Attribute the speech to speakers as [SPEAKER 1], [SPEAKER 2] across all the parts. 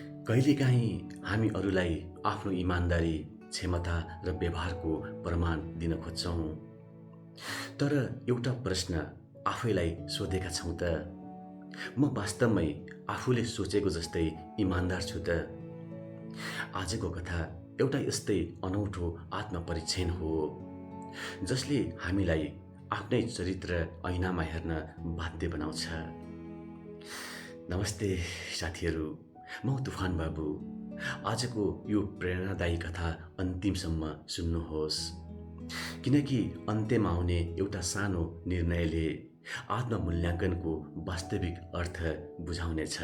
[SPEAKER 1] कहिलेकाहीँ हामी अरूलाई आफ्नो इमान्दारी, क्षमता र व्यवहारको प्रमाण दिन खोज्छौँ। तर एउटा प्रश्न आफैलाई सोधेका छौँ त, म वास्तवमै आफूले सोचेको जस्तै इमान्दार छु त? आजको कथा एउटा यस्तै अनौठो आत्मपरीक्षण हो, जसले हामीलाई आफ्नै चरित्र ऐनामा हेर्न बाध्य बनाउँछ। नमस्ते साथीहरू, म तुफान बाबु। आजको यो प्रेरणादायी कथा अन्तिमसम्म सुन्नुहोस्, किनकि अन्त्यमा आउने एउटा सानो निर्णयले आत्ममूल्याङ्कनको वास्तविक अर्थ बुझाउनेछ।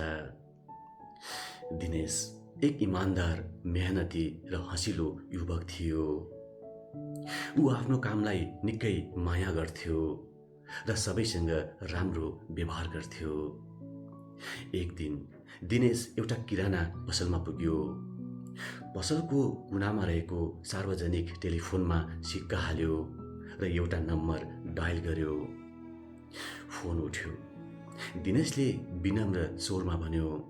[SPEAKER 1] दिनेश एक इमान्दार, मेहनती र हँसिलो युवक थियो। ऊ आफ्नो कामलाई निकै माया गर्थ्यो र सबैसँग राम्रो व्यवहार गर्थ्यो। एक दिन दिनेश एउटा किराना पसलमा पुग्यो। पसलको कुनामा रहेको सार्वजनिक टेलिफोनमा सिक्का हाल्यो र एउटा नम्बर डायल गर्यो। फोन उठ्यो। दिनेशले विनम्र स्वरमा भन्यो,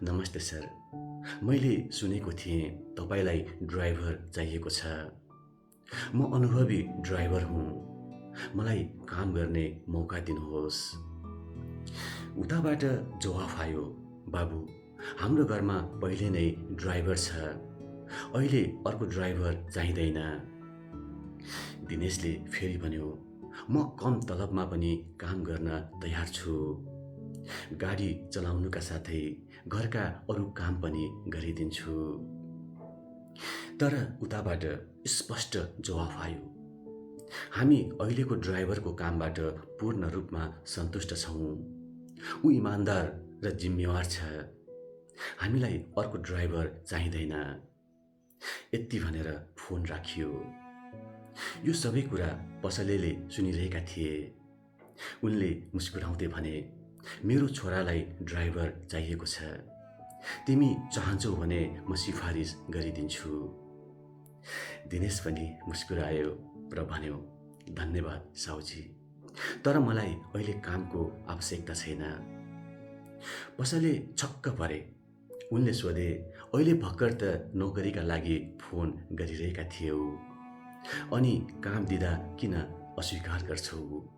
[SPEAKER 1] "नमस्ते सर, मैले सुनेको थिएँ तपाईँलाई ड्राइभर चाहिएको छ। म अनुभवी ड्राइभर हुँ, मलाई काम गर्ने मौका दिनुहोस्।" उताबाट जवाफ आयो, "बाबु, हाम्रो घरमा पहिले नै ड्राइभर छ, अहिले अर्को ड्राइभर चाहिँदैन।" दिनेशले फेरि भन्यो, "म कम तलबमा पनि काम गर्न तयार छु। गाडी चलाउनुका साथै घरका अरू काम पनि गरिदिन्छु।" तर उताबाट स्पष्ट जवाफ आयो, "हामी अहिलेको ड्राइभरको कामबाट पूर्ण रूपमा सन्तुष्ट छौँ। ऊ इमान्दार र जिम्मेवार छ, हामीलाई अर्को ड्राइभर चाहिँदैन।" यति भनेर फोन राखियो। यो सबै कुरा पसलेले सुनिरहेका थिए। उनले मुस्कुराउँदै भने, "मेरो छोरालाई ड्राइभर चाहिएको छ, तिमी चाहन्छौ भने म सिफारिस गरिदिन्छु।" दिनेश पनि मुस्कुरायो र भन्यो, "धन्यवाद साउजी, तर मलाई अहिले कामको आवश्यकता छैन।" पसले छक्क परे। उनले सोधे, "अहिले भर्खर त नोकरीका लागि फोन गरिरहेका थियौ, अनि काम दिँदा किन अस्वीकार गर्छौ?"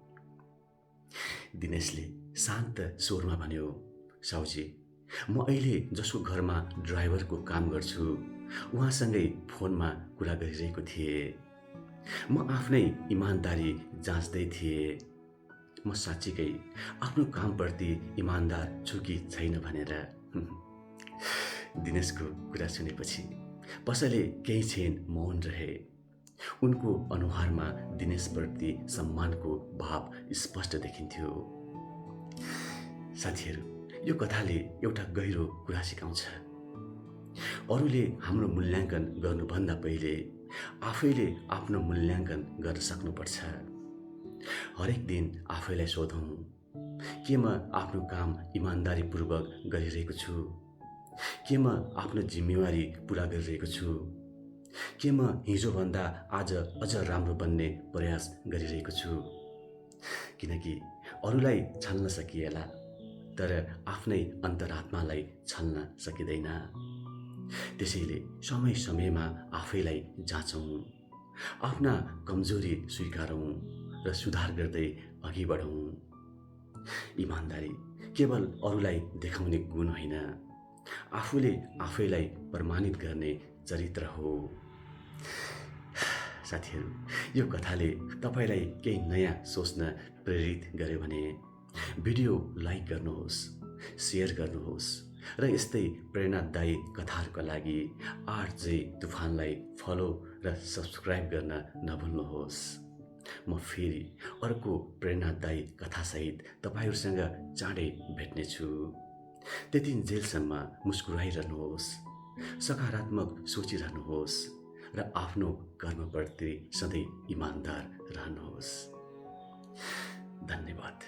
[SPEAKER 1] दिनेशले शान्त स्वरमा भन्यो, "साउजी, म अहिले जसको घरमा ड्राइभरको काम गर्छु उहाँसँगै फोनमा कुरा गरिरहेको थिएँ। म आफ्नै इमान्दारी जाँच्दै थिएँ, म साँच्चीकै आफ्नो कामप्रति इमान्दार छु कि छैन भनेर।" दिनेशको कुरा सुनेपछि पसले केही क्षण मौन रहे। उनको अनुहारमा दिनेशप्रति सम्मानको भाव स्पष्ट देखिन्थ्यो। साथीहरू, यो कथाले एउटा गहिरो कुरा सिकाउँछ। अरूले हाम्रो मूल्याङ्कन गर्नुभन्दा पहिले आफैले आफ्नो मूल्याङ्कन गर्न सक्नुपर्छ। हरेक दिन आफैलाई सोधौँ, के म आफ्नो काम इमान्दारीपूर्वक गरिरहेको छु? के म आफ्नो जिम्मेवारी पुरा गरिरहेको छु? के म हिजोभन्दा आज अझ राम्रो बन्ने प्रयास गरिरहेको छु? किनकि अरूलाई छल्न सकिएला, तर आफ्नै अन्तरात्मालाई छल्न सकिँदैन। त्यसैले समय समयमा आफैलाई जाँचौँ, आफ्ना कमजोरी स्वीकारौँ र सुधार गर्दै अघि बढौँ। इमान्दारी केवल अरूलाई देखाउने गुण होइन, आफूले आफैलाई प्रमाणित गर्ने चरित्र हो। साथीहरू, यो कथाले तपाईँलाई केही नयाँ सोच्न प्रेरित गर्यो भने भिडियो लाइक गर्नुहोस्, सेयर गर्नुहोस् र यस्तै प्रेरणादायी कथाहरूका लागि आरजे तुफानलाई फलो र सब्सक्राइब गर्न नभुल्नुहोस्। म फेरि अर्को प्रेरणादायी कथासहित तपाईँहरूसँग चाँडै भेट्नेछु। त्यतिन्जेलसम्म मुस्कुराइरहनुहोस्, सकारात्मक सोचिरहनुहोस् र आफ्नो कर्मप्रति सधैँ इमान्दार रहनुहोस्। धन्यवाद।